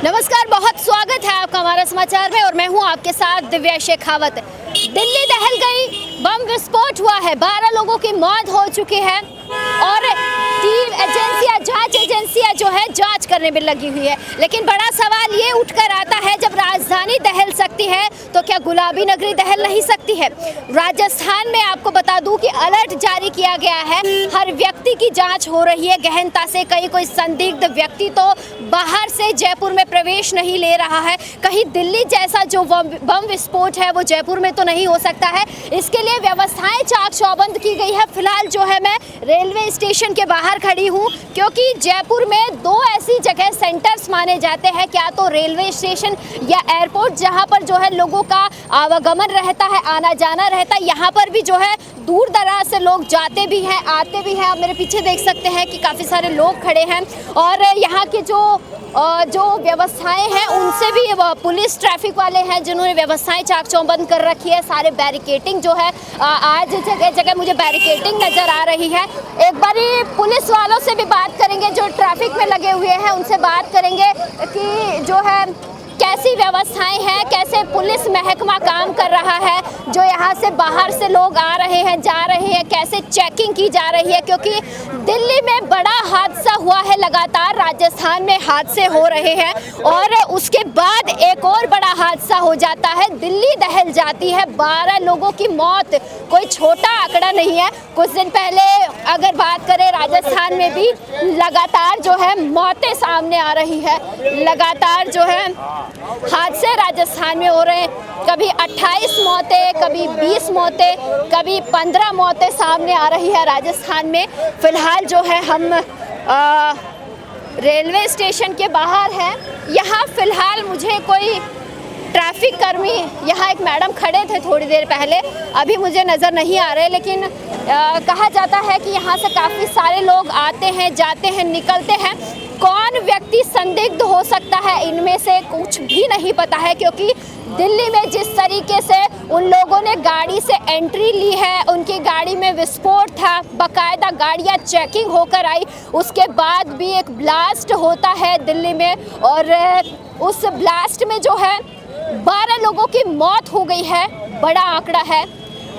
नमस्कार, बहुत स्वागत है आपका हमारा समाचार में और मैं हूं आपके साथ दिव्या शेखावत। दिल्ली दहल गई, बम विस्फोट हुआ है, 12 लोगों की मौत हो चुकी है और टीम एजेंसियां, जांच एजेंसियां जो है जांच करने में लगी हुई है। लेकिन बड़ा सवाल ये उठकर आता है, जब राजधानी दहल सकती है तो क्या गुलाबी नगरी दहल नहीं सकती है? राजस्थान में आपको बता दूं कि अलर्ट जारी किया गया है, हर व्यक्ति की जांच हो रही है गहनता से। कहीं कोई संदिग्ध व्यक्ति तो बाहर से जयपुर में प्रवेश नहीं ले रहा है। कहीं दिल्ली जैसा जो बम विस्फोट है वो जयपुर में तो नहीं हो सकता है। इसके लिए व्यवस्थाएं चाक चौबंद की गई है। फिलहाल जो है मैं रेलवे स्टेशन के बाहर खड़ी हूँ, क्योंकि जयपुर में दो ऐसी जगह सेंटर्स माने जाते हैं, क्या तो रेलवे स्टेशन या एयरपोर्ट, जहाँ पर जो है लोगों का आवागमन रहता है, आना जाना रहता है। यहाँ पर भी जो है दूर दराज से लोग जाते भी हैं, आते भी हैं। आप मेरे पीछे देख सकते हैं कि काफ़ी सारे लोग खड़े हैं और यहाँ के जो व्यवस्थाएं हैं उनसे भी पुलिस ट्रैफिक वाले हैं जिन्होंने व्यवस्थाएं चाक चौबंद कर रखी है। सारे बैरिकेटिंग जो है आज जगह जगह मुझे बैरिकेटिंग नज़र आ रही है। एक बारी पुलिस वालों से भी बात करेंगे जो ट्रैफिक में लगे हुए हैं, उनसे बात करेंगे कि जो है कैसी व्यवस्थाएं हैं, कैसे पुलिस महकमा काम कर रहा है, जो यहाँ से बाहर से लोग आ रहे हैं, जा रहे हैं, कैसे चेकिंग की जा रही है। क्योंकि दिल्ली में बड़ा हादसा हुआ है, लगातार राजस्थान में हादसे हो रहे हैं और उसके बाद एक और बड़ा हादसा हो जाता है, दिल्ली दहल जाती है, 12 लोगों की मौत कोई छोटा आंकड़ा नहीं है। कुछ दिन पहले अगर बात करें, राजस्थान में भी लगातार जो है मौतें सामने आ रही है, लगातार जो है हादसे राजस्थान में हो रहे हैं। कभी 28 मौतें, कभी 20 मौतें, कभी 15 मौतें सामने आ रही है राजस्थान में। फिलहाल जो है हम रेलवे स्टेशन के बाहर हैं। यहाँ फिलहाल मुझे कोई ट्रैफिक कर्मी, यहाँ एक मैडम खड़े थे थोड़ी देर पहले, अभी मुझे नज़र नहीं आ रहे, लेकिन कहा जाता है कि यहाँ से काफ़ी सारे लोग आते हैं, जाते हैं, निकलते हैं। कौन व्यक्ति संदिग्ध हो सकता है इनमें से कुछ भी नहीं पता है, क्योंकि दिल्ली में जिस तरीके से उन लोगों ने गाड़ी से एंट्री ली है, उनकी गाड़ी में विस्फोट था, बाकायदा गाड़ियां चेकिंग होकर आई, उसके बाद भी एक ब्लास्ट होता है दिल्ली में और उस ब्लास्ट में जो है 12 लोगों की मौत हो गई है। बड़ा आंकड़ा है।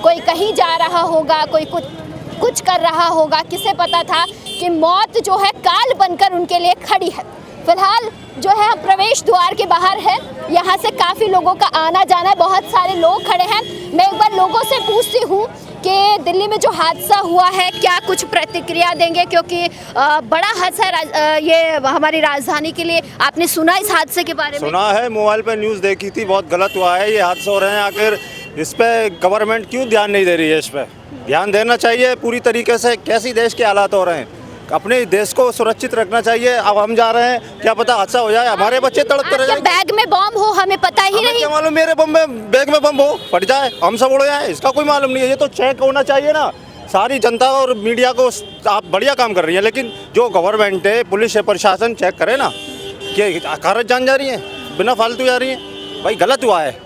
कोई कहीं जा रहा होगा, कोई कुछ कर रहा होगा, किसे पता था कि मौत जो है काल बनकर उनके लिए खड़ी है। फिलहाल जो है हम प्रवेश द्वार के बाहर है, यहाँ से काफ़ी लोगों का आना जाना है, बहुत सारे लोग खड़े हैं। मैं एक बार लोगों से पूछती हूँ कि दिल्ली में जो हादसा हुआ है क्या कुछ प्रतिक्रिया देंगे, क्योंकि बड़ा हादसा ये हमारी राजधानी के लिए। आपने सुना इस हादसे के बारे में? सुना है, मोबाइल पे न्यूज़ देखी थी, बहुत गलत हुआ है, ये हादसे हो रहे हैं। आखिर इस पे गवर्नमेंट क्यों ध्यान नहीं दे रही है? इस पे ध्यान देना चाहिए पूरी तरीके से। कैसी देश के हालात हो रहे हैं, अपने देश को सुरक्षित रखना चाहिए। अब हम जा रहे हैं, क्या पता हादसा हो जाए, हमारे बच्चे तड़पते रह जाएंगे। बैग में बम हो हमें पता ही नहीं। क्या मालूम मेरे बैग में बम हो, फट जाए, हम सब उड़ जाए, इसका कोई मालूम नहीं है। ये तो चेक होना चाहिए ना। सारी जनता और मीडिया को आप बढ़िया काम कर रही है, लेकिन जो गवर्नमेंट है, पुलिस है, प्रशासन चेक करे ना कि कारत जान जा रही है, बिना फालतू जा रही है। भाई गलत हुआ है,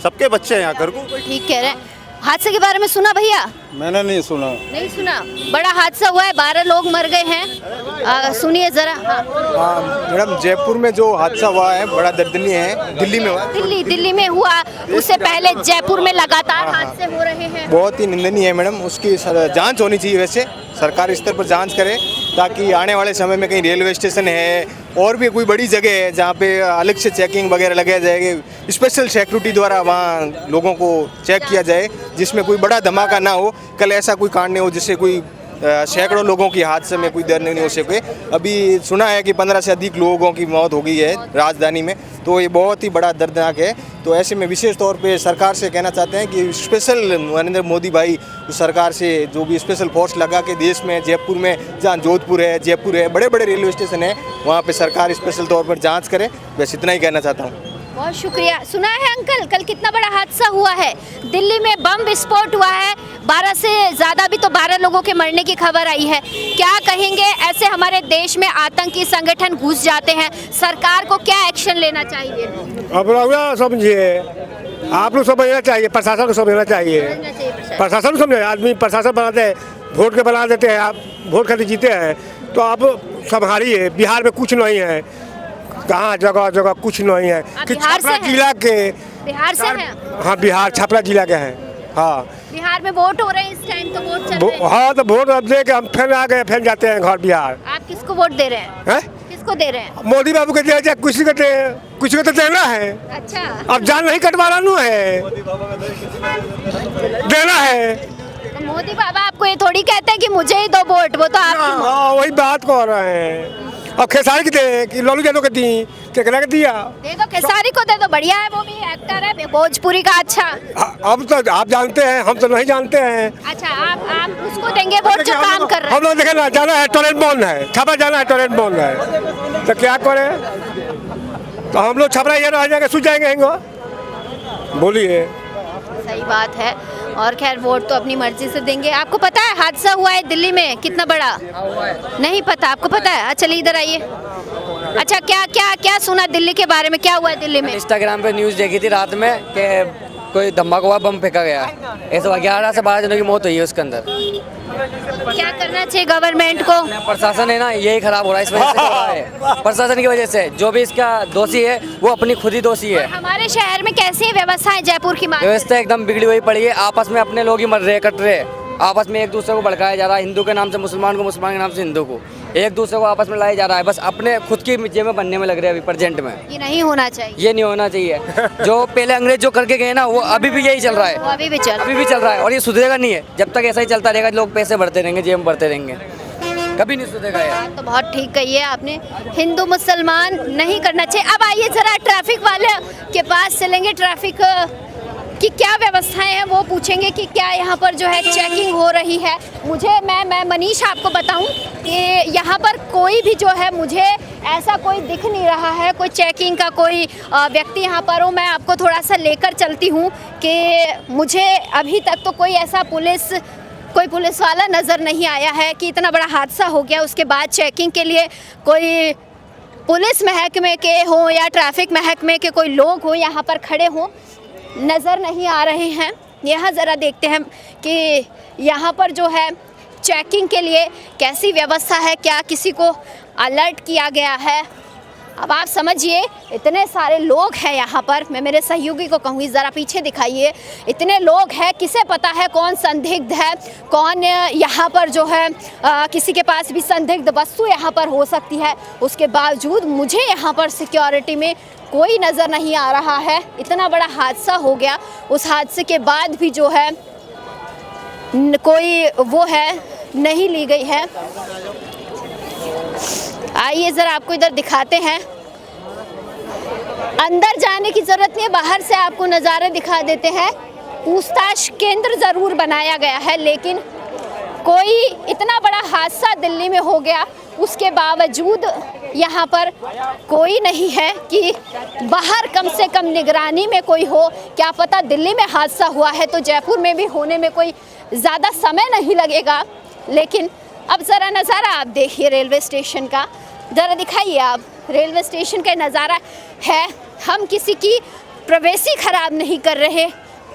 सबके बच्चे हैं यहाँ घर को। ठीक कह रहे हैं। हादसे के बारे में सुना भैया? मैंने नहीं सुना। नहीं सुना। बड़ा हादसा हुआ है, 12 लोग मर गए हैं, सुनिए जरा। हाँ मैडम, जयपुर में जो हादसा हुआ है बड़ा दर्दनीय है। दिल्ली में हुआ? दिल्ली में हुआ, उससे पहले जयपुर में लगातार हादसे हो रहे हैं। बहुत ही निंदनीय है मैडम, उसकी जांच होनी चाहिए। वैसे सरकार स्तर पर जांच करे, ताकि आने वाले समय में कहीं रेलवे स्टेशन है और भी कोई बड़ी जगह है जहाँ पे अलग से चेकिंग वगैरह लगाया जाएगी, स्पेशल सिक्योरिटी द्वारा वहाँ लोगों को चेक किया जाए, जिसमें कोई बड़ा धमाका ना हो, कल ऐसा कोई कांड नहीं हो जिससे कोई सैकड़ों लोगों की हादसे में कोई दर्द नहीं हो सके। अभी सुना है कि 15 से अधिक लोगों की मौत हो गई है राजधानी में, तो ये बहुत ही बड़ा दर्दनाक है। तो ऐसे में विशेष तौर पे सरकार से कहना चाहते हैं कि स्पेशल नरेंद्र मोदी भाई सरकार से जो भी स्पेशल फोर्स लगा के देश में, जयपुर में, जहाँ जोधपुर है, जयपुर है, बड़े बड़े रेलवे स्टेशन है, वहाँ पे सरकार स्पेशल तौर पर जाँच करे। बस इतना ही कहना चाहता हूँ। बहुत शुक्रिया। सुना है अंकल, कल कितना बड़ा हादसा हुआ है, दिल्ली में बम विस्फोट हुआ है, 12 से ज़्यादा भी तो 12 लोगों के मरने की खबर आई है। क्या कहेंगे, ऐसे हमारे देश में आतंकी संगठन घुस जाते हैं, सरकार को क्या एक्शन लेना चाहिए? अब समझिए, आप लोग समझना चाहिए, प्रशासन को समझना चाहिए। प्रशासन को समझे, आदमी प्रशासन बनाते हैं, वोट के बना देते हैं, आप वोट खातिर जीते हैं, तो आप संभालिए। बिहार में कुछ नहीं है, कहाँ जगह जगह कुछ नहीं है आप कि बिहार से छपरा हैं? जिला के। बिहार से हैं? हाँ बिहार छपरा जिला के हैं। हाँ बिहार में वोट हो रहे हैं इस टाइम, तो वोट चल रहे हैं। हाँ तो वोट अब दे के हम फिर आ गए, फिर जाते हैं घर बिहार। आप किसको वोट दे रहे हैं? हैं? किसको दे रहे हैं? मोदी बाबू के दिया जाए, किसी को दे, किसी को तो देना है। अच्छा, अब जान नहीं कटवाना नु है, देना है। तो मोदी बाबा आपको ये थोड़ी कहते हैं कि मुझे ही दो वोट, वो तो आप हाँ वही बात कह रहे हैं। अब खेसारी की दे कि लालू यादव के दी, केकरा के दिया। दे दो, खेसारी को दे दो, बढ़िया है, वो भी एक्टर है भोजपुरी का। अच्छा अब तो आप जानते हैं, हम तो नहीं जानते हैं। अच्छा, आप उसको देंगे वोट जो काम कर रहा हम लोग देखे ना, जाना है टोरेंट बंद है, छपरा जाना है टोरेंट बंद है, तो क्या करें? तो हम लोग छपरा ये रह जाएंगे, सूझ जाएंगे हिंगो। बोलिए। है। सही बात है। और खैर वोट तो अपनी मर्जी से देंगे। आपको पता है हादसा हुआ है दिल्ली में कितना बड़ा? नहीं पता? आपको पता है? चलिए इधर आइए। अच्छा, क्या क्या क्या सुना दिल्ली के बारे में? क्या हुआ है दिल्ली में? इंस्टाग्राम पे न्यूज़ देखी थी रात में कि कोई धमाका हुआ, बम फेंका गया। ऐसे 11 से 12 जनों की मौत हुई है उसके अंदर। क्या करना चाहिए गवर्नमेंट को? प्रशासन है ना, यही खराब हो रहा है, इस वजह से हो रहा है। प्रशासन की वजह से जो भी इसका दोषी है वो अपनी खुद ही दोषी है। हमारे शहर में कैसी व्यवस्था है जयपुर की? व्यवस्था एकदम बिगड़ी हुई पड़ी है। आपस में अपने लोग ही मर रहे, कट रहे, आपस में एक दूसरे को भड़काया जा रहा है। हिंदू के नाम से मुसलमान को, मुसलमान के नाम से हिंदू को, एक दूसरे को आपस में लाया जा रहा है। बस अपने खुद की जेब में बनने में लग रहे हैं अभी प्रेजेंट में। ये नहीं होना चाहिए। ये नहीं होना चाहिए। जो पहले अंग्रेज जो करके गए ना, वो अभी भी यही चल रहा है। वो अभी भी चल अभी भी चल रहा है और ये सुधरेगा नहीं है। जब तक ऐसा ही चलता रहेगा, लोग पैसे बढ़ते रहेंगे, जेब में बढ़ते रहेंगे, कभी नहीं सुधरेगा यार। तो बहुत ठीक कही है आपने, हिंदू मुसलमान नहीं करना चाहिए। अब आइए जरा ट्रैफिक वाले के पास चलेंगे, ट्रैफिक की क्या व्यवस्थाएं हैं वो पूछेंगे कि क्या यहाँ पर जो है चेकिंग हो रही है। मैं मनीष आपको बताऊं कि यहाँ पर कोई भी जो है, मुझे ऐसा कोई दिख नहीं रहा है, कोई चेकिंग का कोई व्यक्ति यहाँ पर हो। मैं आपको थोड़ा सा लेकर चलती हूँ कि मुझे अभी तक तो कोई ऐसा कोई पुलिस वाला नज़र नहीं आया है कि इतना बड़ा हादसा हो गया उसके बाद चेकिंग के लिए कोई पुलिस महकमे के हो या ट्रैफिक महकमे के कोई लोग हो यहाँ पर खड़े हों, नज़र नहीं आ रहे हैं। यहाँ ज़रा देखते हैं कि यहाँ पर जो है चेकिंग के लिए कैसी व्यवस्था है, क्या किसी को अलर्ट किया गया है। अब आप समझिए, इतने सारे लोग हैं यहाँ पर। मैं मेरे सहयोगी को कहूँगी ज़रा पीछे दिखाइए। इतने लोग हैं, किसे पता है कौन संदिग्ध है, कौन यहाँ पर जो है किसी के पास भी संदिग्ध वस्तु यहाँ पर हो सकती है। उसके बावजूद मुझे यहाँ पर सिक्योरिटी में कोई नज़र नहीं आ रहा है। इतना बड़ा हादसा हो गया, उस हादसे के बाद भी जो है कोई वो है नहीं ली गई है। आइए ज़रा आपको इधर दिखाते हैं। अंदर जाने की ज़रूरत नहीं है, बाहर से आपको नज़ारे दिखा देते हैं। पूछताछ केंद्र ज़रूर बनाया गया है, लेकिन कोई इतना बड़ा हादसा दिल्ली में हो गया, उसके बावजूद यहाँ पर कोई नहीं है कि बाहर कम से कम निगरानी में कोई हो। क्या पता दिल्ली में हादसा हुआ है तो जयपुर में भी होने में कोई ज़्यादा समय नहीं लगेगा। लेकिन अब ज़रा नज़ारा आप देखिए रेलवे स्टेशन का, ज़रा दिखाइए आप। रेलवे स्टेशन का नज़ारा है। हम किसी की प्राइवेसी ख़राब नहीं कर रहे,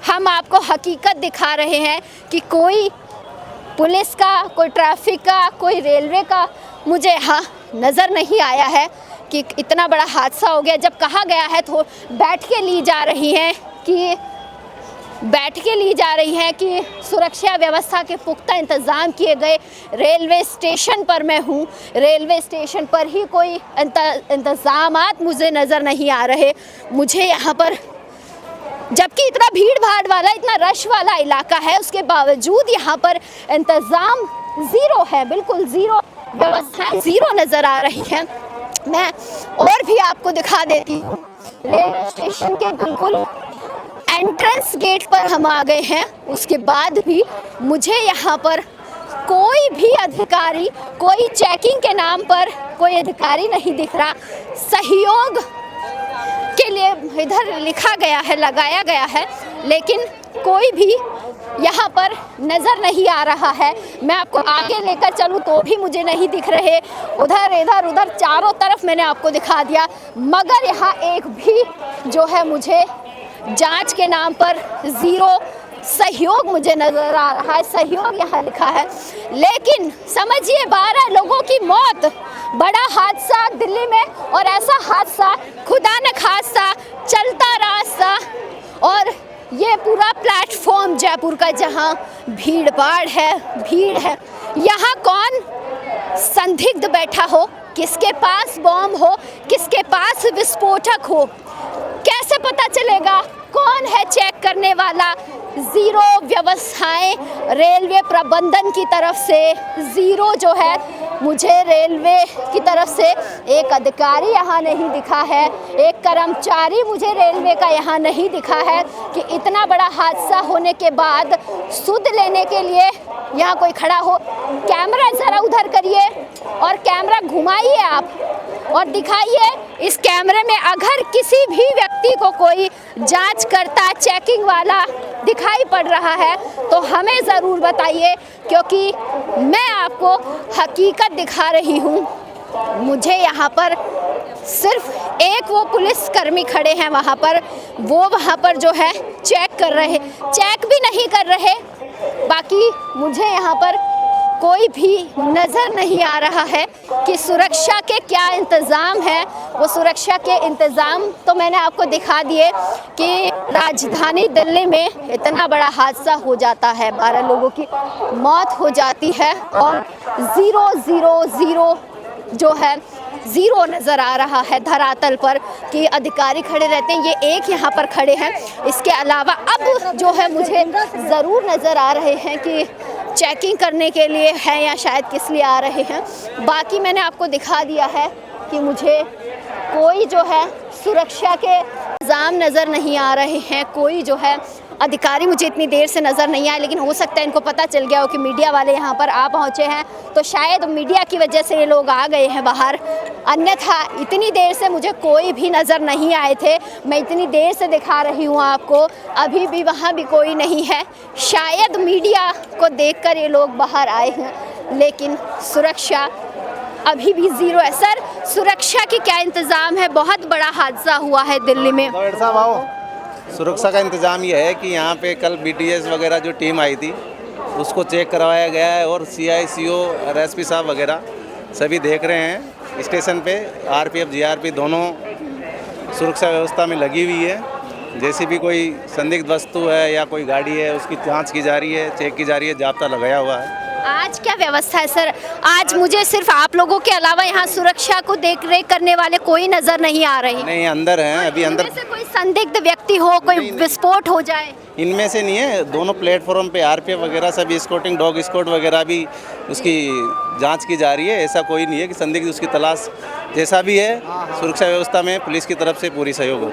हम आपको हकीकत दिखा रहे हैं कि कोई पुलिस का, कोई ट्रैफिक का, कोई रेलवे का मुझे यहाँ नज़र नहीं आया है कि इतना बड़ा हादसा हो गया। जब कहा गया है तो बैठ के ली जा रही हैं कि सुरक्षा व्यवस्था के पुख्ता इंतज़ाम किए गए। रेलवे स्टेशन पर मैं हूँ, रेलवे स्टेशन पर ही कोई इंतज़ामात मुझे नज़र नहीं आ रहे। मुझे यहाँ पर, जबकि इतना भीड़ भाड़ वाला, इतना रश वाला इलाका है, उसके बावजूद यहाँ पर इंतज़ाम ज़ीरो है, बिल्कुल ज़ीरो, व्यवस्था ज़ीरो नज़र आ रही है। मैं और भी आपको दिखा देती हूँ। रेलवे स्टेशन के बिल्कुल एंट्रेंस गेट पर हम आ गए हैं, उसके बाद भी मुझे यहाँ पर कोई भी अधिकारी, कोई चेकिंग के नाम पर कोई अधिकारी नहीं दिख रहा। सहयोग के लिए इधर लिखा गया है, लगाया गया है, लेकिन कोई भी यहाँ पर नज़र नहीं आ रहा है। मैं आपको आगे लेकर चलूँ तो भी मुझे नहीं दिख रहे। उधर इधर उधर चारों तरफ मैंने आपको दिखा दिया, मगर यहाँ एक भी जो है मुझे जांच के नाम पर ज़ीरो सहयोग मुझे नज़र आ रहा है। सहयोग यहाँ लिखा है, लेकिन समझिए 12 लोगों की मौत, बड़ा हादसा दिल्ली में, और ऐसा हादसा खुदा न खास्ता, चलता रास्ता और ये पूरा प्लेटफॉर्म जयपुर का जहाँ भीड़ है। यहाँ कौन संदिग्ध बैठा हो, किसके पास बॉम्ब हो, किसके पास विस्फोटक हो, कैसे पता चलेगा? कौन है चेक करने वाला? ज़ीरो व्यवस्थाएं रेलवे प्रबंधन की तरफ से, ज़ीरो जो है मुझे रेलवे की तरफ से एक अधिकारी यहाँ नहीं दिखा है, एक कर्मचारी मुझे रेलवे का यहाँ नहीं दिखा है कि इतना बड़ा हादसा होने के बाद सुध लेने के लिए यहाँ कोई खड़ा हो। कैमरा ज़रा उधर करिए और कैमरा घुमाइए आप और दिखाइए इस कैमरे में अगर किसी भी व्यक्ति को कोई जांच करता, चेकिंग वाला दिखाई पड़ रहा है तो हमें ज़रूर बताइए, क्योंकि मैं आपको हकीकत दिखा रही हूँ। मुझे यहाँ पर सिर्फ एक वो पुलिसकर्मी खड़े हैं वहाँ पर, वो वहाँ पर जो है चेक भी नहीं कर रहे। बाकी मुझे यहाँ पर कोई भी नज़र नहीं आ रहा है कि सुरक्षा के क्या इंतज़ाम है। वो सुरक्षा के इंतज़ाम तो मैंने आपको दिखा दिए कि राजधानी दिल्ली में इतना बड़ा हादसा हो जाता है, 12 लोगों की मौत हो जाती है और ज़ीरो जो है ज़ीरो नज़र आ रहा है धरातल पर कि अधिकारी खड़े रहते हैं। ये एक यहाँ पर खड़े हैं, इसके अलावा अब जो है मुझे ज़रूर नज़र आ रहे हैं कि चेकिंग करने के लिए है या शायद किस लिए आ रहे हैं। बाकी मैंने आपको दिखा दिया है कि मुझे कोई जो है सुरक्षा के इंतज़ाम नज़र नहीं आ रहे हैं, कोई जो है अधिकारी मुझे इतनी देर से नज़र नहीं आए, लेकिन हो सकता है इनको पता चल गया हो कि मीडिया वाले यहाँ पर आ पहुँचे हैं, तो शायद मीडिया की वजह से ये लोग आ गए हैं बाहर। अन्यथा इतनी देर से मुझे कोई भी नज़र नहीं आए थे। मैं इतनी देर से दिखा रही हूँ आपको, अभी भी वहाँ भी कोई नहीं है। शायद मीडिया को देखकर ये लोग बाहर आए हैं, लेकिन सुरक्षा अभी भी ज़ीरो है। सर, सुरक्षा की क्या इंतज़ाम है? बहुत बड़ा हादसा हुआ है दिल्ली में। सुरक्षा का इंतज़ाम ये है कि यहाँ पे कल BTS वगैरह जो टीम आई थी उसको चेक करवाया गया है और CI CO और SP साहब वगैरह सभी देख रहे हैं स्टेशन पे। RPF GRP दोनों सुरक्षा व्यवस्था में लगी हुई है। जैसे भी कोई संदिग्ध वस्तु है या कोई गाड़ी है उसकी जांच की जा रही है, चेक की जा रही है, जाब्ता लगाया हुआ है। आज क्या व्यवस्था है सर? आज मुझे सिर्फ आप लोगों के अलावा यहाँ सुरक्षा को देख रेख करने वाले कोई नज़र नहीं आ रहे। नहीं, अंदर हैं अभी। अंदर से कोई संदिग्ध व्यक्ति हो, कोई विस्फोट हो जाए? इनमें से नहीं है। दोनों प्लेटफॉर्म पे RPF वगैरह सभी स्कॉटिंग डॉग स्क्वाड वगैरह भी उसकी जांच की जा रही है। ऐसा कोई नहीं है कि संदिग्ध उसकी तलाश जैसा भी है। सुरक्षा व्यवस्था में पुलिस की तरफ से पूरी सहयोग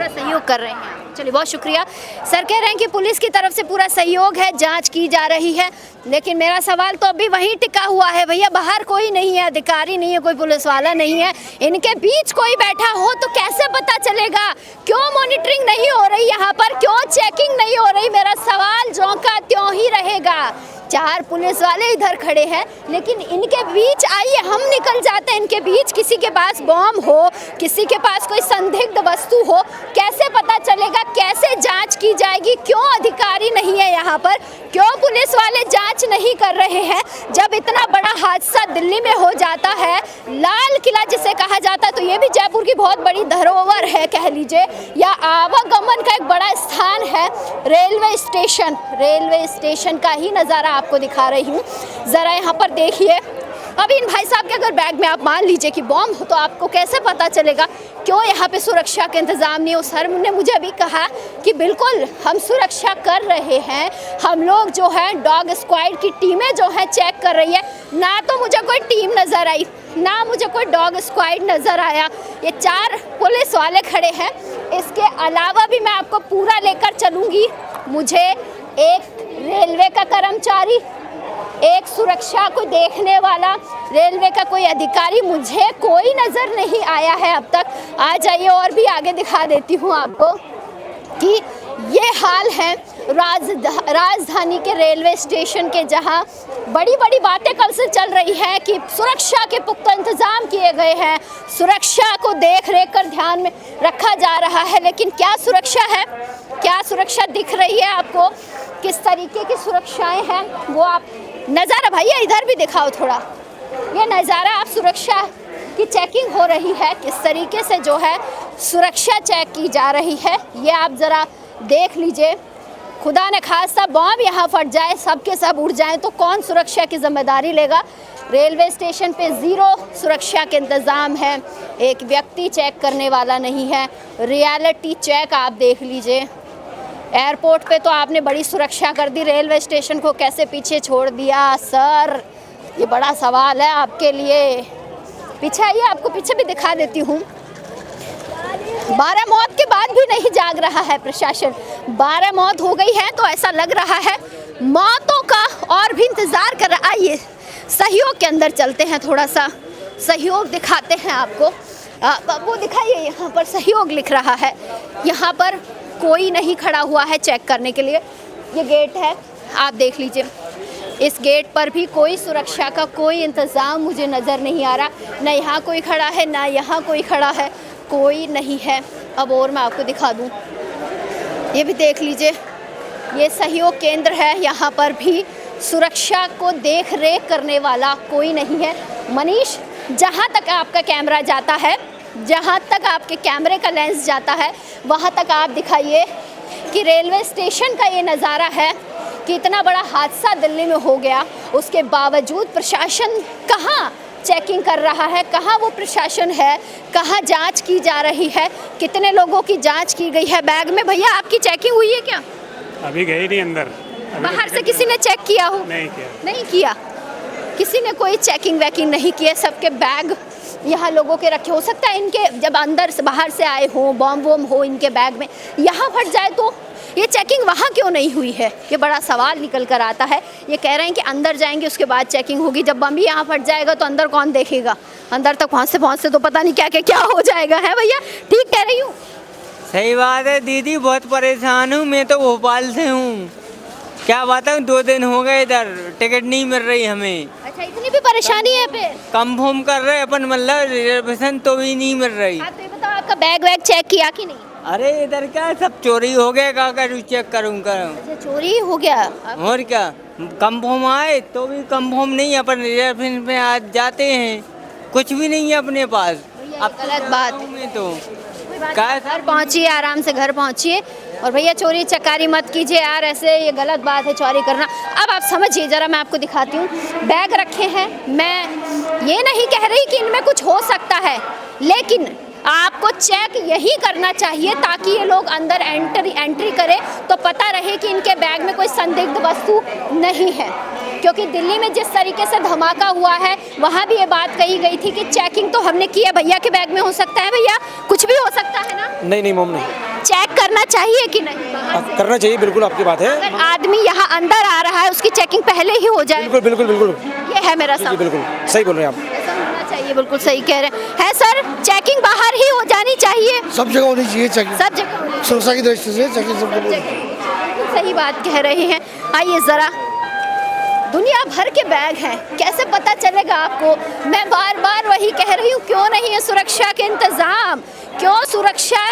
कर रहे हैं। चलिए, बहुत शुक्रिया। सर कह रहे हैं कि पुलिस की तरफ से पूरा सहयोग है, जांच की जा रही है, लेकिन मेरा सवाल तो अभी वहीं टिका हुआ है। भैया, बाहर कोई नहीं है, अधिकारी नहीं है, कोई पुलिस वाला नहीं है, इनके बीच कोई बैठा हो तो कैसे पता चलेगा? क्यों मॉनिटरिंग नहीं हो रही यहाँ पर? क्यों चेकिंग नहीं हो रही? मेरा सवाल ज्यों का त्यों ही रहेगा। 4 पुलिस वाले इधर खड़े हैं, लेकिन इनके बीच आइए हम निकल जाते हैं। इनके बीच किसी के पास बॉम्ब हो, किसी के पास कोई संदिग्ध वस्तु हो, कैसे पता चलेगा? कैसे जांच की जाएगी? क्यों अधिकारी नहीं है यहाँ पर? क्यों पुलिस वाले जांच नहीं कर रहे हैं? जब इतना बड़ा हादसा दिल्ली में हो जाता है, लाल किला जिसे कहा जाता है, तो ये भी जयपुर की बहुत बड़ी धरोहर है कह लीजिए, या आवागमन का एक बड़ा स्थान है। रेलवे स्टेशन का ही नज़ारा आपको दिखा रही हूँ। ज़रा यहाँ पर देखिए। अब इन भाई साहब के अगर बैग में आप मान लीजिए कि बॉम्ब हो तो आपको कैसे पता चलेगा? क्यों यहाँ पे सुरक्षा का इंतज़ाम नहीं हो? सर ने मुझे अभी कहा कि बिल्कुल हम सुरक्षा कर रहे हैं, हम लोग जो है डॉग स्क्वाड की टीमें जो है चेक कर रही है। ना तो मुझे कोई टीम नज़र आई, ना मुझे कोई डॉग स्क्वाड नज़र आया। ये 4 पुलिस वाले खड़े हैं। इसके अलावा भी मैं आपको पूरा लेकर चलूँगी। मुझे एक रेलवे का कर्मचारी, एक सुरक्षा को देखने वाला रेलवे का कोई अधिकारी, मुझे कोई नज़र नहीं आया है अब तक। आ जाइए और भी आगे दिखा देती हूँ आपको कि ये हाल है राजधानी के रेलवे स्टेशन के, जहाँ बड़ी बड़ी बातें कल से चल रही है कि सुरक्षा के पुख्ता इंतज़ाम किए गए हैं, सुरक्षा को देख रेख कर ध्यान में रखा जा रहा है। लेकिन क्या सुरक्षा है? क्या सुरक्षा दिख रही है आपको? किस तरीके की सुरक्षाएं हैं वो आप नज़ारा, भैया इधर भी दिखाओ थोड़ा, ये नज़ारा आप सुरक्षा की चेकिंग हो रही है, किस तरीके से जो है सुरक्षा चेक की जा रही है, ये आप ज़रा देख लीजिए। खुदा ने खासा बॉम्ब यहाँ फट जाए, सब के सब उड़ जाएं तो कौन सुरक्षा की जिम्मेदारी लेगा। रेलवे स्टेशन पे ज़ीरो सुरक्षा के इंतज़ाम है, एक व्यक्ति चेक करने वाला नहीं है। रियलिटी चेक आप देख लीजिए। एयरपोर्ट पे तो आपने बड़ी सुरक्षा कर दी, रेलवे स्टेशन को कैसे पीछे छोड़ दिया सर, ये बड़ा सवाल है आपके लिए। पीछे आइए, आपको पीछे भी दिखा देती हूँ। 12 मौत के बाद भी नहीं जाग रहा है प्रशासन। 12 मौत हो गई है तो ऐसा लग रहा है मौतों का और भी इंतज़ार कर रहा। आइए सहयोग के अंदर चलते हैं, थोड़ा सा सहयोग दिखाते हैं आपको। वो दिखाइए, यहाँ पर सहयोग लिख रहा है, यहाँ पर कोई नहीं खड़ा हुआ है चेक करने के लिए। ये गेट है, आप देख लीजिए, इस गेट पर भी कोई सुरक्षा का कोई इंतज़ाम मुझे नज़र नहीं आ रहा। ना यहाँ कोई खड़ा है, ना यहाँ कोई खड़ा है, कोई नहीं है। अब और मैं आपको दिखा दूँ, ये भी देख लीजिए, ये सहयोग केंद्र है, यहाँ पर भी सुरक्षा को देख रेख करने वाला कोई नहीं है। मनीष, जहाँ तक आपका कैमरा जाता है, जहाँ तक आपके कैमरे का लेंस जाता है, वहाँ तक आप दिखाइए कि रेलवे स्टेशन का ये नज़ारा है कि इतना बड़ा हादसा दिल्ली में हो गया, उसके बावजूद प्रशासन कहाँ चेकिंग कर रहा है, कहाँ वो प्रशासन है, कहाँ जांच की जा रही है, कितने लोगों की जांच की गई है बैग में। भैया आपकी चेकिंग हुई है क्या? अभी गई नहीं अंदर, बाहर से किसी ने चेक किया हो? नहीं किया, किसी ने कोई चेकिंग वैकिंग नहीं किया। सबके बैग यहाँ लोगों के रखे, हो सकता है इनके जब अंदर से बाहर से आए हों, बॉम्ब वॉम्ब हो इनके बैग में, यहाँ फट जाए तो ये चेकिंग वहाँ क्यों नहीं हुई है, ये बड़ा सवाल निकल कर आता है। ये कह रहे हैं कि अंदर जाएंगे उसके बाद चेकिंग होगी। जब बम ही यहाँ फट जाएगा तो अंदर कौन देखेगा? अंदर तक पहुँचते तो पता नहीं क्या क्या क्या हो जाएगा। है भैया, ठीक कह रही हूँ? सही बात है दीदी, बहुत परेशान हूँ। मैं तो भोपाल से हूँ, क्या बात है, 2 दिन हो गए इधर टिकट नहीं मिल रही हमें। अच्छा, इतनी भी परेशानी है पे? कंफर्म कर रहे अपन, मतलब रिजर्वेशन तो भी नहीं मिल रही। हाँ, तो ये बताओ आपका बैग वैग चेक किया कि नहीं? अरे इधर क्या सब चोरी हो गया, क्या करूँ, चेक करूँगा। अच्छा, चोरी हो गया। और क्या, कंफर्म आए तो भी कंफर्म नहीं, अपन रिजर्वेशन में आज जाते हैं, कुछ भी नहीं है अपने पास। अब गलत बात में तो घर पहुँचिए, आराम से घर पहुँचिए। और भैया चोरी चकारी मत कीजिए यार, ऐसे ये गलत बात है चोरी करना। अब आप समझिए ज़रा, मैं आपको दिखाती हूँ। बैग रखे हैं, मैं ये नहीं कह रही कि इनमें कुछ हो सकता है, लेकिन आपको चेक यही करना चाहिए ताकि ये लोग अंदर एंट्री करें तो पता रहे कि इनके बैग में कोई संदिग्ध वस्तु नहीं है। क्योंकि दिल्ली में जिस तरीके से धमाका हुआ है, वहाँ भी ये बात कही गई थी कि चेकिंग तो हमने की है। भैया के बैग में हो सकता है, भैया कुछ भी हो सकता है ना? नहीं मोम नहीं, चेक करना चाहिए कि नहीं? करना चाहिए, बिल्कुल आपकी बात है। अगर आदमी यहाँ अंदर आ रहा है, उसकी चेकिंग पहले ही हो जाए। बिल्कुल बिल्कुल बिल्कुल, ये है मेरा सवाल। बिल्कुल सही बोल रहे हैं आप, ऐसा होना चाहिए, बिल्कुल सही कह रहे हैं सर। चेकिंग बाहर ही हो जानी चाहिए, सब जगह होनी चाहिए चेकिंग, सब जगह सुरक्षा की दृष्टि से चेकिंग सब जगह। सही बात कह रहे हैं। आइए ज़रा, दुनिया भर के बैग हैं, कैसे पता चलेगा आपको? मैं बार बार वही कह रही हूँ, क्यों नहीं है सुरक्षा के इंतज़ाम, क्यों सुरक्षा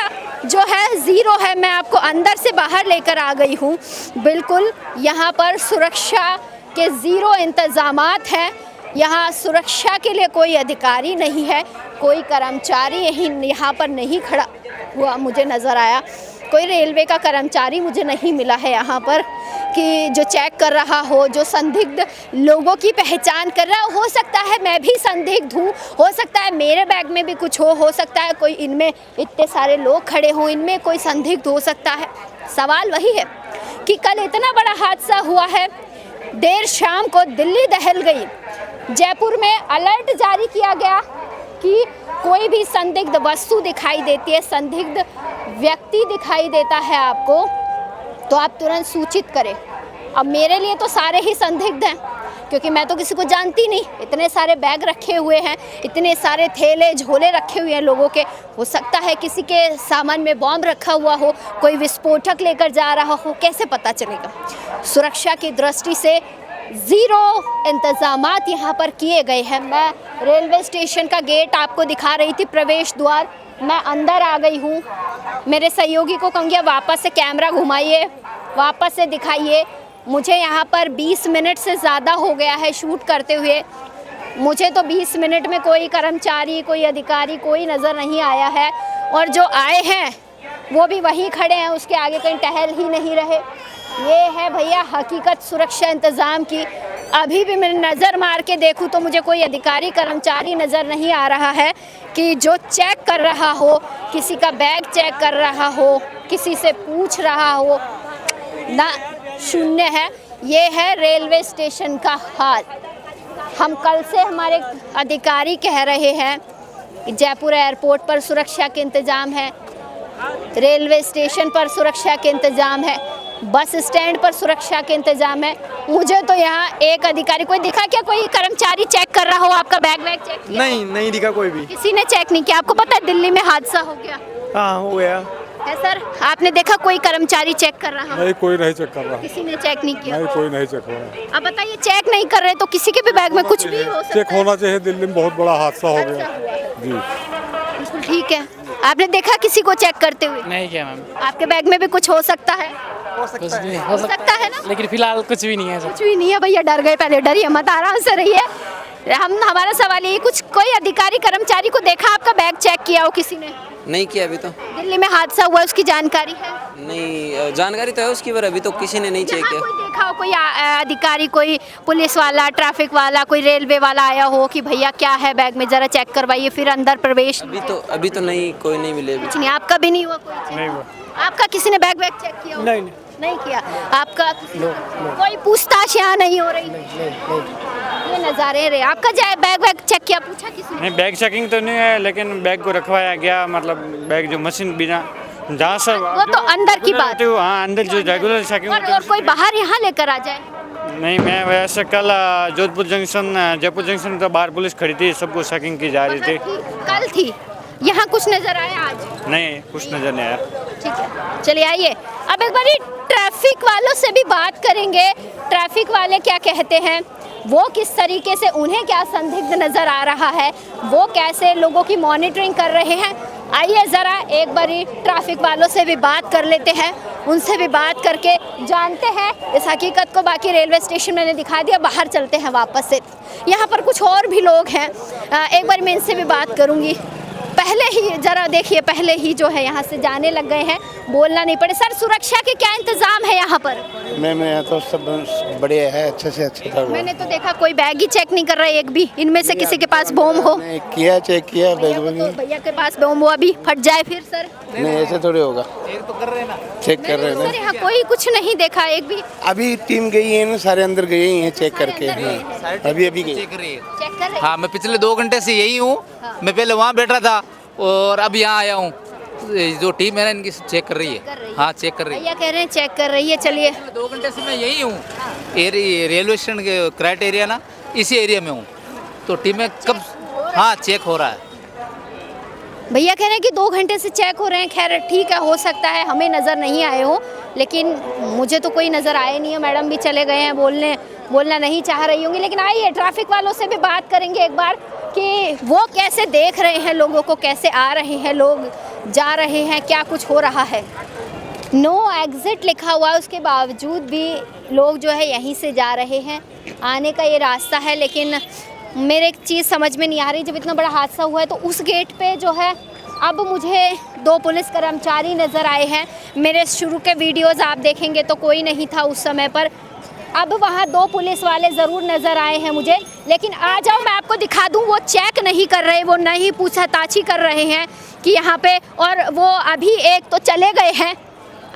जो है ज़ीरो है। मैं आपको अंदर से बाहर लेकर आ गई हूँ, बिल्कुल यहाँ पर सुरक्षा के ज़ीरो इंतज़ामात हैं। यहाँ सुरक्षा के लिए कोई अधिकारी नहीं है, कोई कर्मचारी यहाँ पर नहीं खड़ा हुआ मुझे नज़र आया। कोई रेलवे का कर्मचारी मुझे नहीं मिला है यहाँ पर कि जो चेक कर रहा हो, जो संदिग्ध लोगों की पहचान कर रहा हो सकता है मैं भी संदिग्ध हूँ, हो सकता है मेरे बैग में भी कुछ हो सकता है कोई, इनमें इतने सारे लोग खड़े हों, इनमें कोई संदिग्ध हो सकता है। सवाल वही है कि कल इतना बड़ा हादसा हुआ है, देर शाम को दिल्ली दहल गई। जयपुर में अलर्ट जारी किया गया कि कोई भी संदिग्ध वस्तु दिखाई देती है, संदिग्ध व्यक्ति दिखाई देता है आपको, तो आप तुरंत सूचित करें। अब मेरे लिए तो सारे ही संदिग्ध हैं, क्योंकि मैं तो किसी को जानती नहीं। इतने सारे बैग रखे हुए हैं, इतने सारे थैले झोले रखे हुए हैं लोगों के, हो सकता है किसी के सामान में बॉम्ब रखा हुआ हो, कोई विस्फोटक लेकर जा रहा हो, कैसे पता चलेगा? सुरक्षा की दृष्टि से ज़ीरो इंतज़ामात यहाँ पर किए गए हैं। मैं रेलवे स्टेशन का गेट आपको दिखा रही थी, प्रवेश द्वार, मैं अंदर आ गई हूँ। मेरे सहयोगी को कहूँगी वापस से कैमरा घुमाइए, वापस से दिखाइए। मुझे यहाँ पर 20 मिनट से ज़्यादा हो गया है शूट करते हुए। मुझे तो 20 मिनट में कोई कर्मचारी, कोई अधिकारी, कोई नज़र नहीं आया है, और जो आए हैं वो भी वहीं खड़े हैं, उसके आगे कहीं टहल ही नहीं रहे। ये है भैया हकीकत सुरक्षा इंतज़ाम की। अभी भी मैं नज़र मार के देखूं तो मुझे कोई अधिकारी, कर्मचारी नज़र नहीं आ रहा है कि जो चेक कर रहा हो, किसी का बैग चेक कर रहा हो, किसी से पूछ रहा हो ना, शून्य है। ये है रेलवे स्टेशन का हाल। हम कल से हमारे अधिकारी कह रहे हैं जयपुर एयरपोर्ट पर सुरक्षा के इंतज़ाम है, रेलवे स्टेशन पर सुरक्षा के इंतज़ाम है, बस स्टैंड पर सुरक्षा के इंतज़ाम है। मुझे तो यहाँ एक अधिकारी कोई दिखा क्या? कोई कर्मचारी चेक कर रहा हो आपका बैग वैग चेक किया? नहीं दिखा कोई भी। किसी ने चेक नहीं किया? आपको पता है दिल्ली में हादसा हो गया हाँ हो गया। है सर, आपने देखा कोई कर्मचारी चेक कर रहा हो? नहीं, कोई नहीं चेक कर रहा। किसी ने चेक नहीं किया? नहीं, कोई नहीं चेक हो रहा। अब बताइए, चेक नहीं कर रहे तो किसी के भी बैग में कुछ भी हो सकता चेक होना चाहिए। दिल्ली में बहुत बड़ा हादसा हो गया जी। बिल्कुल ठीक है। आपने देखा किसी को चेक करते हुए? नहीं किया मैम। आपके बैग में भी कुछ हो सकता है? कुछ नहीं हो सकता है ना, लेकिन फिलहाल कुछ भी नहीं है सर। कुछ भी नहीं है भैया। डर गए, पहले डरिए मत, आराम से रहिए। हमारा सवाल ये, कुछ कोई अधिकारी कर्मचारी को देखा आपका बैग चेक किया हो किसी ने? नहीं किया अभी तो। दिल्ली में हादसा हुआ, उसकी जानकारी है? नहीं, जानकारी तो है उसकी, पर अभी तो किसी ने नहीं चेक किया। कोई देखा हो, कोई अधिकारी, कोई पुलिस वाला, ट्रैफिक वाला, कोई रेलवे वाला आया हो कि भैया क्या है बैग में, जरा चेक करवाइए, फिर अंदर प्रवेश? अभी तो नहीं, कोई नहीं मिले। कुछ नहीं। आपका भी नहीं हुआ कोई चेक? नहीं हुआ। आपका किसी ने बैग वैग चेक किया? नहीं किया। आपका कोई पूछताछ यहाँ नहीं हो रही? ये नज़ारे रहे। आपका बैग वैग चेक किया, पूछा किसी ने? नहीं, बैग चेकिंग तो नहीं है, लेकिन बैग को रखवाया गया, मतलब बैग जो मशीन बिना जहाँ से वो तो अंदर की बात। हाँ, अंदर जो रेगुलर चेकिंग। और कोई बाहर यहाँ लेकर आ जाए? नहीं, मैं वैसे कल जोधपुर जंक्शन, जयपुर जंक्शन तो बाहर पुलिस खड़ी थी, सबको चेकिंग की जा रही थी। कल थी, यहाँ कुछ नजर आया आज? नहीं, कुछ नजर नहीं आया। ठीक है, चलिए आइए अब एक बारी ट्रैफिक वालों से भी बात करेंगे। ट्रैफिक वाले क्या कहते हैं, वो किस तरीके से, उन्हें क्या संदिग्ध नज़र आ रहा है, वो कैसे लोगों की मॉनिटरिंग कर रहे हैं। आइए ज़रा एक बारी ट्रैफिक वालों से भी बात कर लेते हैं, उनसे भी बात करके जानते हैं इस हकीकत को। बाकी रेलवे स्टेशन मैंने दिखा दिया, बाहर चलते हैं वापस से। यहाँ पर कुछ और भी लोग हैं, एक बार मैं इनसे भी बात करूँगी। पहले ही जरा देखिए, पहले ही जो है यहाँ से जाने लग गए हैं, बोलना नहीं पड़े। सर, सुरक्षा के क्या इंतजाम है यहाँ पर? मैम यहाँ तो सब बढ़िया है, अच्छे से अच्छा। मैंने तो देखा कोई बैग ही चेक नहीं कर रहा है एक भी। इनमें से किसी के पास बम हो? किया, चेक किया बैग में। भैया के पास बम हो, अभी फट जाए फिर? सर नहीं, ऐसे थोड़ी होगा। चेक कर रहे हैं। सर यहाँ कोई कुछ नहीं देखा एक भी? अभी टीम गई है ना, सारे अंदर गए हैं चेक करके। अभी गई चेक कर रहे? हाँ, मैं पिछले 2 घंटे से यही हूँ। मैं पहले वहाँ बैठा था और अब यहाँ आया हूँ। जो टीम है ना इनकी चेक कर रही है। हाँ, चेक कर रही है। भैया कह रहे हैं चेक कर रही है। चलिए, 2 घंटे से मैं यही हूँ, रेलवे स्टेशन के क्राइटेरिया ना, इसी एरिया में हूँ। तो टीमें कब, हाँ, चेक हो रहा है। भैया कह रहे हैं कि 2 घंटे से चेक हो रहे हैं। खैर ठीक है, हो सकता है हमें नज़र नहीं आए हो, लेकिन मुझे तो कोई नज़र आए नहीं है। मैडम भी चले गए हैं, बोलना नहीं चाह रही होंगी। लेकिन आइए ट्रैफिक वालों से भी बात करेंगे एक बार कि वो कैसे देख रहे हैं लोगों को, कैसे आ रहे हैं लोग, जा रहे हैं, क्या कुछ हो रहा है। नो एग्ज़िट लिखा हुआ है, उसके बावजूद भी लोग जो है यहीं से जा रहे हैं। आने का ये रास्ता है, लेकिन मेरे एक चीज़ समझ में नहीं आ रही। जब इतना बड़ा हादसा हुआ है तो उस गेट पे जो है, अब मुझे 2 पुलिस कर्मचारी नज़र आए हैं। मेरे शुरू के वीडियोज़ आप देखेंगे तो कोई नहीं था उस समय पर। अब वहाँ 2 पुलिस वाले ज़रूर नज़र आए हैं मुझे, लेकिन आ जाओ मैं आपको दिखा दूँ। वो चेक नहीं कर रहे, वो नहीं पूछताछी कर रहे हैं कि यहाँ पे, और वो अभी एक तो चले गए हैं।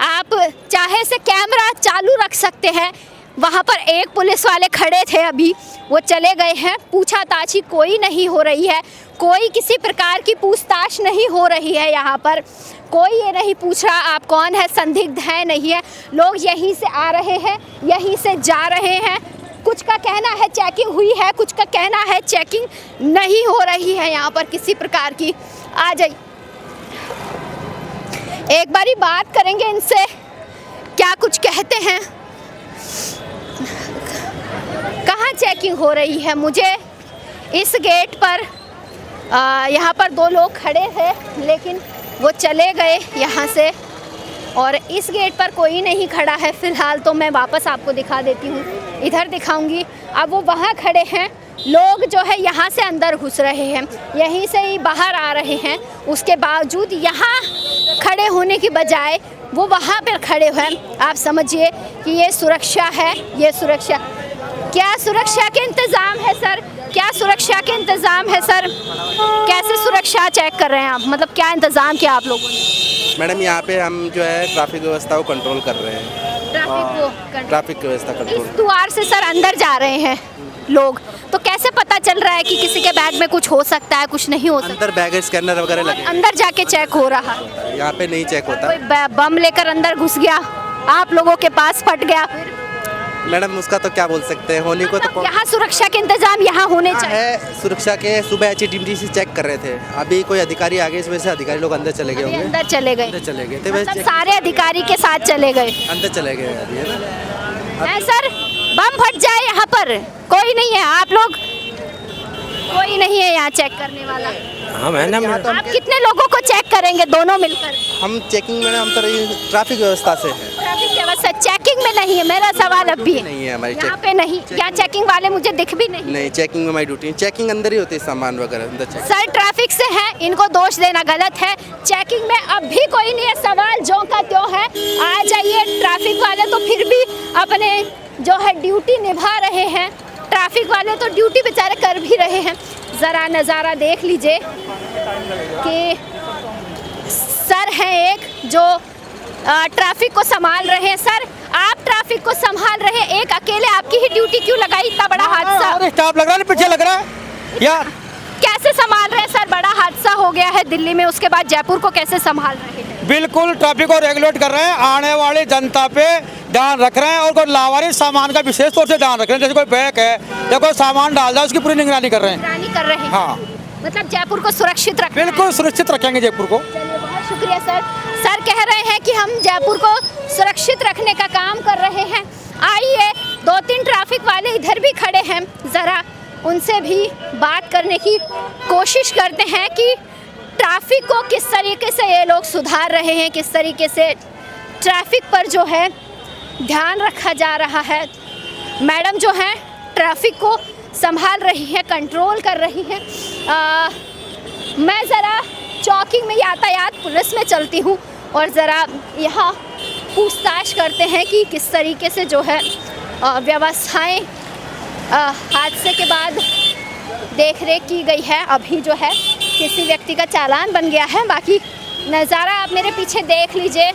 आप चाहे से कैमरा चालू रख सकते हैं, वहाँ पर एक पुलिस वाले खड़े थे, अभी वो चले गए हैं। पूछताछी कोई नहीं हो रही है, कोई किसी प्रकार की पूछताछ नहीं हो रही है। यहाँ पर कोई ये नहीं पूछ रहा आप कौन है, संदिग्ध है नहीं है। लोग यहीं से आ रहे हैं, यहीं से जा रहे हैं। कुछ का कहना है चेकिंग हुई है, कुछ का कहना है चेकिंग नहीं हो रही है यहाँ पर किसी प्रकार की। आ जाइए, एक बारी बात करेंगे इनसे, क्या कुछ कहते हैं। कहाँ चेकिंग हो रही है? मुझे इस गेट पर यहाँ पर 2 लोग खड़े थे, लेकिन वो चले गए यहाँ से, और इस गेट पर कोई नहीं खड़ा है फ़िलहाल। तो मैं वापस आपको दिखा देती हूँ, इधर दिखाऊंगी। अब वो वहाँ खड़े हैं, लोग जो है यहाँ से अंदर घुस रहे हैं, यहीं से ही बाहर आ रहे हैं, उसके बावजूद यहाँ खड़े होने की बजाय वो वहाँ पर खड़े हैं। आप समझिए कि ये सुरक्षा है, ये सुरक्षा, क्या सुरक्षा के इंतज़ाम है सर? क्या सुरक्षा के इंतज़ाम है सर? कैसे सुरक्षा चेक कर रहे हैं आप, मतलब क्या इंतज़ाम किया आप लोगों ने? मैडम यहाँ पे हम जो है ट्रैफिक व्यवस्था को कंट्रोल कर रहे हैं। ट्रैफिक की व्यवस्था कंट्रोल। इस द्वार से सर अंदर जा रहे हैं लोग, तो कैसे पता चल रहा है कि किसी के बैग में कुछ हो सकता है, कुछ नहीं हो सकता? अंदर बैगेज स्कैनर वगैरह लगे, अंदर जाके चेक हो रहा है, यहाँ पे नहीं चेक होता। कोई बम लेकर अंदर घुस गया, आप लोगों के पास फट गया, मैडम उसका तो क्या बोल सकते हैं, होने को तो यहाँ सुरक्षा के इंतजाम यहाँ होने चाहिए। है सुरक्षा के। सुबह HDMT से चेक कर रहे थे, अभी कोई अधिकारी आगे, इस वजह से अधिकारी लोग अंदर चले गए होंगे। अंदर चले गए, अंदर चले गए थे, मतलब सारे अधिकारी के साथ चले गए, अंदर चले गए अभी, है ना? सर बम फट जाए यहाँ पर, कोई नहीं है, आप लोग कोई नहीं है यहाँ चेक करने वाला। हाँ मैडम, आप कितने लोगों को चेक करेंगे दोनों मिलकर? हम चेकिंग में, हम तो ट्रैफिक व्यवस्था से हैं। ट्रैफिक व्यवस्था चेकिंग में नहीं है, मेरा सवाल अब भी नहीं है हमारी यहाँ पे नहीं, यहाँ चेकिंग वाले मुझे दिख भी नहीं। चेकिंग में हमारी ड्यूटी, चेकिंग अंदर ही होती है, सामान वगैरह अंदर चेक। सर ट्रैफिक से है, इनको दोष देना गलत है, चेकिंग में अब भी कोई नहीं है, सवाल जो का त्यों है। आ जाइए, ट्रैफिक वाले तो फिर भी अपने जो है ड्यूटी निभा रहे हैं, ट्रैफिक वाले तो ड्यूटी बेचारे कर भी रहे हैं। ज़रा नज़ारा देख लीजिए कि सर हैं एक जो ट्रैफिक को संभाल रहे हैं। सर आप ट्रैफिक को संभाल रहे हैं, एक अकेले आपकी ही ड्यूटी क्यों लगाई? इतना बड़ा हादसा स्टाफ लग रहा है, पीछे लग रहा है यार, कैसे संभाल रहे हैं सर? बड़ा हादसा हो गया है दिल्ली में, उसके बाद जयपुर को कैसे संभाल रहे हैं? बिल्कुल ट्रैफिक को रेगुलेट कर रहे हैं, आने वाली जनता पे ध्यान रख रहे हैं और कोई लावारिस सामान का विशेष तौर से ध्यान रख रहे हैं। जैसे कोई बैग है या कोई सामान डाल जाए, उसकी पूरी निगरानी कर रहे हैं। निगरानी कर रहे हैं, हाँ, मतलब जयपुर को सुरक्षित रख, बिल्कुल सुरक्षित रखेंगे जयपुर को। चलिए बहुत शुक्रिया सर। सर कह रहे हैं कि हम जयपुर को सुरक्षित रखने का काम कर रहे हैं। आइए, 2-3 ट्रैफिक वाले इधर भी खड़े हैं, ज़रा उनसे भी बात करने की कोशिश करते हैं कि ट्रैफिक को किस तरीके से ये लोग सुधार रहे हैं, किस तरीके से ट्रैफिक पर जो है ध्यान रखा जा रहा है। मैडम जो हैं ट्रैफिक को संभाल रही हैं, कंट्रोल कर रही हैं। मैं ज़रा चौकी में यातायात पुलिस में चलती हूँ और ज़रा यहाँ पूछताछ करते हैं कि किस तरीके से जो है व्यवस्थाएं हादसे के बाद देख रेख की गई है। अभी जो है किसी व्यक्ति का चालान बन गया है। बाकी नज़ारा आप मेरे पीछे देख लीजिए,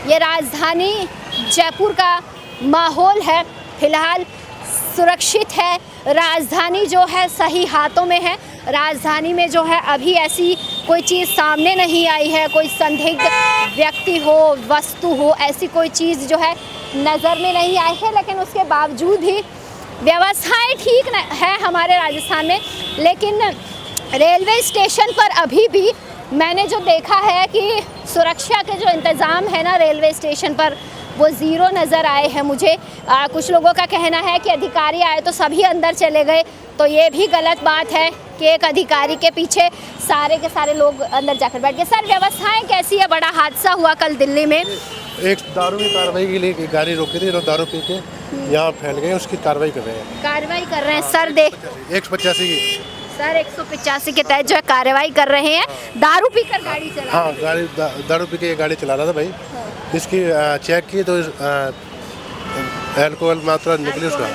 ये राजधानी जयपुर का माहौल है, फिलहाल सुरक्षित है। राजधानी जो है सही हाथों में है। राजधानी में जो है अभी ऐसी कोई चीज़ सामने नहीं आई है, कोई संदिग्ध व्यक्ति हो, वस्तु हो, ऐसी कोई चीज़ जो है नज़र में नहीं आई है। लेकिन उसके बावजूद ही व्यवस्थाएं ठीक है हमारे राजस्थान में। लेकिन रेलवे स्टेशन पर अभी भी मैंने जो देखा है कि सुरक्षा के जो इंतज़ाम है ना रेलवे स्टेशन पर, वो ज़ीरो नज़र आए हैं मुझे। कुछ लोगों का कहना है कि अधिकारी आए तो सभी अंदर चले गए, तो ये भी गलत बात है कि एक अधिकारी के पीछे सारे के सारे लोग अंदर जाकर बैठ गए। सर व्यवस्थाएं कैसी है? बड़ा हादसा हुआ कल दिल्ली में, एक दारू की कार्रवाई के लिए गाड़ी रोकी थी, लोग दारू पी के यहाँ फैल गए, उसकी कार्रवाई कर रहे हैं। कार्रवाई कर रहे हैं सर, देख 185 की सर 185 के तहत जो है कार्रवाई कर रहे हैं। दारू पीकर गाड़ी चला, हाँ गाड़ी दारू पी के ये गाड़ी चला रहा था भाई। इसकी चेक की तो अल्कोहल मात्रा निकली उसका।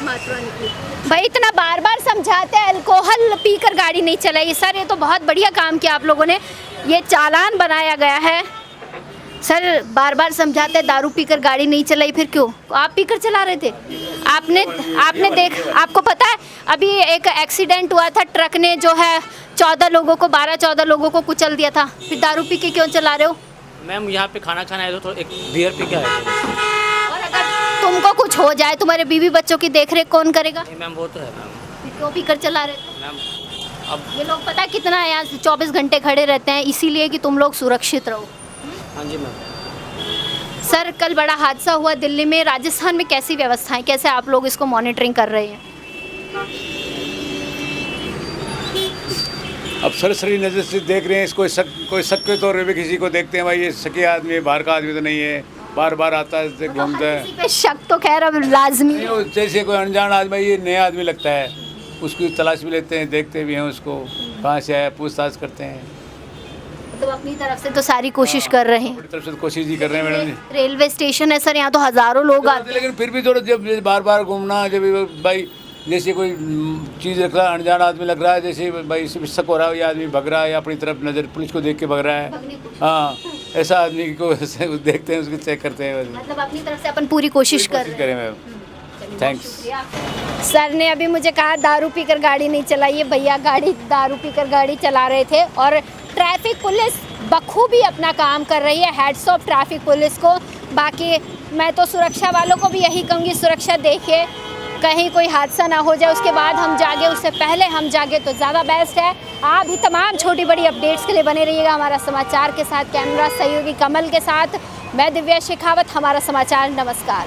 भाई इतना बार बार समझाते हैं अल्कोहल पीकर गाड़ी नहीं चलाई। सर ये तो बहुत बढ़िया काम किया आप लोगों ने, ये चालान बनाया गया है। सर बार बार समझाते हैं दारू पीकर गाड़ी नहीं चलाई, फिर क्यों? आप पीकर चला रहे थे? आपने देख, आपको पता है अभी एक एक्सीडेंट हुआ था, ट्रक ने जो है 14 लोगों को 12-14 लोगों को कुचल दिया था, फिर दारू पी के क्यों चला रहे हो? मैम यहाँ पे खाना खाना आए तो एक बियर पी के आए थे। और अगर तुमको कुछ हो जाए, तुम्हारे बीवी बच्चों की देखरेख कौन करेगा? मैम वो तो है मैम। क्यों पीकर चला रहे थे? मैम अब ये लोग पता है कितना है यहाँ 24 घंटे खड़े रहते हैं, इसीलिए कि तुम लोग सुरक्षित रहो। हाँ जी मैम। सर कल बड़ा हादसा हुआ दिल्ली में, राजस्थान में कैसी व्यवस्थाएं, कैसे आप लोग इसको मॉनिटरिंग कर रहे हैं? अब सरसरी नज़र से देख रहे हैं इसको, कोई शक के तौर पे किसी को देखते हैं भाई ये शकी आदमी है, बाहर का आदमी तो नहीं है, बार बार आता है घूमता है। किसी पे शक तो खैर अब लाजमी है। जैसे कोई अनजान आदमी, ये नया आदमी लगता है, उसकी तलाश भी लेते हैं, देखते भी हैं उसको कहाँ से आया, पूछताछ करते हैं। तो अपनी तरफ से तो सारी कोशिश कर रहे हैं। अपनी तरफ से तो कोशिश ही कर रहे हैं मैडम जी। रेलवे स्टेशन है सर, यहाँ तो हजारों लोग आते हैं। लेकिन फिर भी थोड़ा जब बार बार घूमना, जब भाई जैसे कोई चीज़ रख रहा है, अनजान आदमी लग रहा है, जैसे भाई इसमें शक हो रहा है, ये आदमी भग रहा है या अपनी तरफ नज़र पुलिस को देख के भग रहा है, हाँ ऐसा आदमी को देखते हैं, उसको चेक करते हैं। मतलब अपनी तरफ से अपन पूरी कोशिश करें मैम। थैंक्स। सर ने अभी मुझे कहा दारू पीकर गाड़ी नहीं चलाइए। भैया गाड़ी दारू पीकर गाड़ी चला रहे थे और ट्रैफिक पुलिस बखूबी अपना काम कर रही है। हेड्स ऑफ ट्रैफिक पुलिस को। बाकी मैं तो सुरक्षा वालों को भी यही कहूँगी, सुरक्षा देखिए, कहीं कोई हादसा ना हो जाए, उसके बाद हम जागे, उससे पहले हम जागे तो ज़्यादा बेस्ट है। आप भी तमाम छोटी बड़ी अपडेट्स के लिए बने रहिएगा हमारा समाचार के साथ। कैमरा सहयोगी कमल के साथ मैं दिव्या शेखावत, हमारा समाचार। नमस्कार।